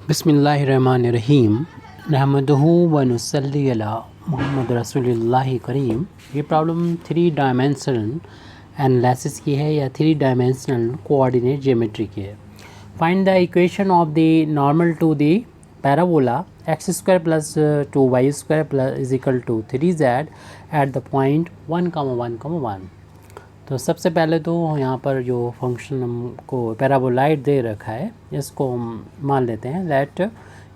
बिस्मिल्लाहिर्रहमानिर्रहीम नहमदुहु व नुसल्ली अला मुहम्मद रसूलिल्लाहि करीम। ये प्रॉब्लम 3 डायमेंशनल एनालिसिस की है या 3 डायमेंशनल कोऑर्डिनेट ज्योमेट्री की है। Find the equation of the normal to the parabola x² plus 2y² plus is equal to 3z at the point 1,1,1। तो सबसे पहले तो यहाँ पर जो फंक्शन हमको पैराबोलाइड दे रखा है इसको हम मान लेते हैं लेट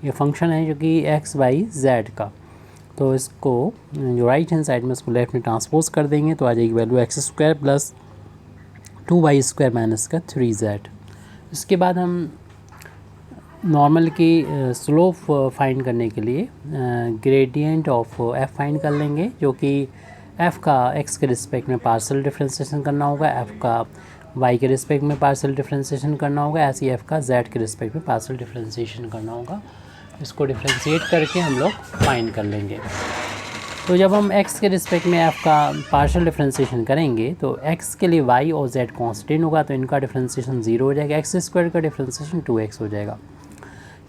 ये फंक्शन है जो कि एक्स वाई जेड का। तो इसको जो राइट हैंड साइड में इसको लेफ्ट में ट्रांसपोज कर देंगे तो आ जाएगी value x² plus 2y² minus का 3z। इसके बाद हम नॉर्मल की स्लोप फाइंड करने के लिए ग्रेडियंट ऑफ f फाइंड कर लेंगे, जो कि f का x के रिस्पेक्ट में पार्शियल डिफरेंशिएशन करना होगा, f का y के रिस्पेक्ट में पार्शियल डिफरेंशिएशन करना होगा, ऐसे ही f का z के रिस्पेक्ट में पार्शियल डिफरेंशिएशन करना होगा। इसको डिफरेंशिएट करके हम लोग फाइंड कर लेंगे। तो जब हम x के रिस्पेक्ट में f का पार्शियल डिफरेंशिएशन करेंगे तो x के लिए y और z कांस्टेंट होगा, तो इनका डिफरेंशिएशन 0 हो जाएगा, x² का डिफरेंशिएशन 2x हो जाएगा।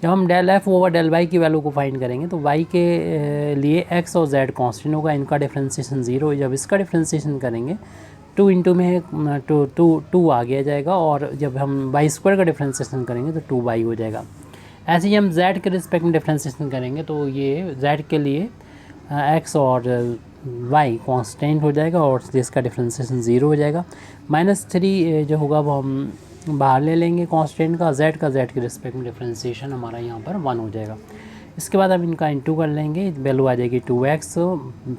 जब हम del f over del y की वैल्यू को फाइंड करेंगे तो y के लिए x और z कांस्टेंट होगा, इनका डिफरेंशिएशन 0। जब इसका डिफरेंशिएशन करेंगे 2 इंटू में टू आ गया जाएगा, और जब हम y² का डिफरेंशिएशन करेंगे तो 2y हो जाएगा। ऐसे ही हम z के रिस्पेक्ट में डिफरेंशिएशन करेंगे तो ये z के लिए x और y कांस्टेंट हो जाएगा और जिसका डिफरेंशिएशन 0 हो जाएगा। -3 जो होगा वो हम बाहर ले लेंगे कांस्टेंट का, z के रिस्पेक्ट में डिफरेंशिएशन हमारा यहाँ पर 1 हो जाएगा। इसके बाद हम इनका इंटू कर लेंगे, वैल्यू आ जाएगी 2x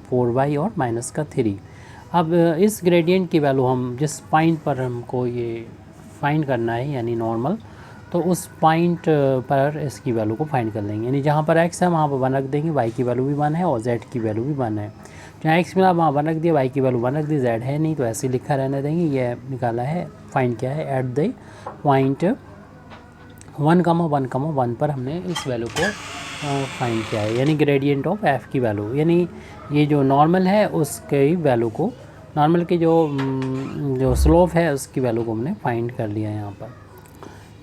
4y और माइनस का 3। अब इस ग्रेडियंट की वैल्यू हम जिस पॉइंट पर हमको ये फाइंड करना है यानी नॉर्मल, तो उस पॉइंट पर इसकी वैल्यू को फाइंड कर लेंगे। यानी जहाँ पर x है वहाँ पर 1 रख देंगे, y की वैल्यू भी 1 है और z की वैल्यू भी 1 है। जहाँ x मिला वहाँ 1 रख दिया, y की वैल्यू 1 रख दी, z है नहीं तो ऐसे ही लिखा रहने देंगे। ये निकाला है, फाइंड किया है एट द पॉइंट 1,1,1 पर हमने इस वैल्यू को फाइंड किया है, यानी ग्रेडियंट ऑफ f की वैल्यू, यानी ये जो नॉर्मल है उसके वैल्यू को, नॉर्मल की जो स्लोप है उसकी वैल्यू को हमने फाइंड कर लिया है यहाँ पर।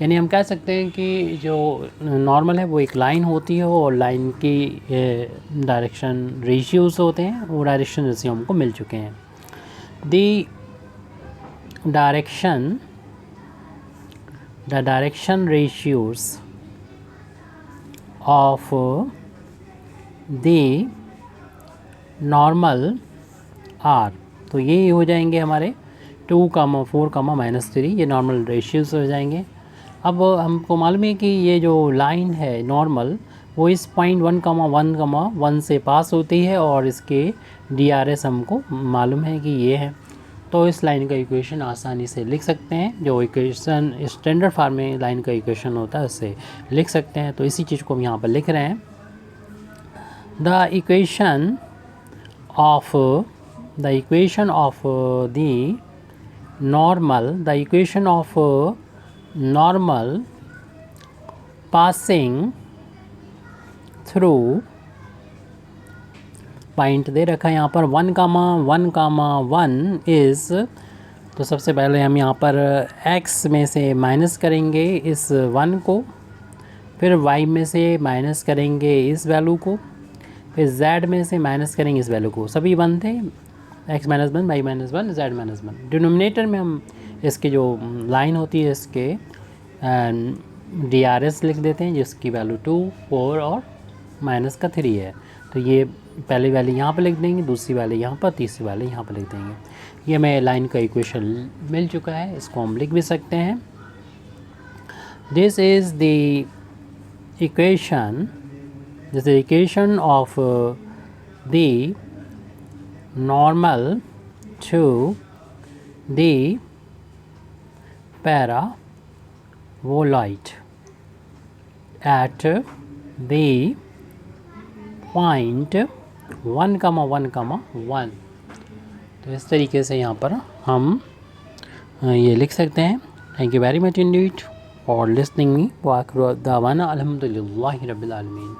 यानी हम कह सकते हैं कि जो नॉर्मल है वो एक लाइन होती है और लाइन की डायरेक्शन रेशियोज़ होते हैं, वो डायरेक्शन रेशियो हमको मिल चुके हैं। The direction ratios of the normal are, तो ये हो जाएंगे हमारे 2, 4, -3, ये नॉर्मल रेशियोज़ हो जाएंगे। अब हमको मालूम है कि ये जो लाइन है नॉर्मल वो इस पॉइंट 1,1,1 से पास होती है और इसके DRS हमको मालूम है कि ये है। तो इस लाइन का इक्वेशन आसानी से लिख सकते हैं, जो इक्वेशन स्टैंडर्ड फॉर्म में लाइन का इक्वेशन होता है उससे लिख सकते हैं। तो इसी चीज़ को हम यहाँ पर लिख रहे हैं। The equation of the normal passing through point दे रखा है यहाँ पर 1,1,1 इज़, तो सबसे पहले हम यहाँ पर x में से माइनस करेंगे इस 1 को, फिर y में से माइनस करेंगे इस वैल्यू को, फिर z में से माइनस करेंगे इस वैल्यू को। सभी 1 थे, x -1, y -1, z -1। डिनोमिनेटर में हम इसकी जो लाइन होती है इसके DRS लिख देते हैं, जिसकी वैल्यू 2, 4 और माइनस का 3 है। तो ये पहली वैल्यू यहाँ पर लिख देंगे, दूसरी वैल्यू यहाँ पर, तीसरी वैल्यू यहाँ पर लिख देंगे। ये हमें लाइन का इक्वेशन मिल चुका है, इसको हम लिख भी सकते हैं। This is the equation of the normal to the paraboloid at the point 1,1,1। तो इस तरीके से यहाँ पर हम ये लिख सकते हैं। Thank you very much indeed for listening me. वाखिर दावाना अल्हम्दुलिल्लाहि रब्बिल आलमीन।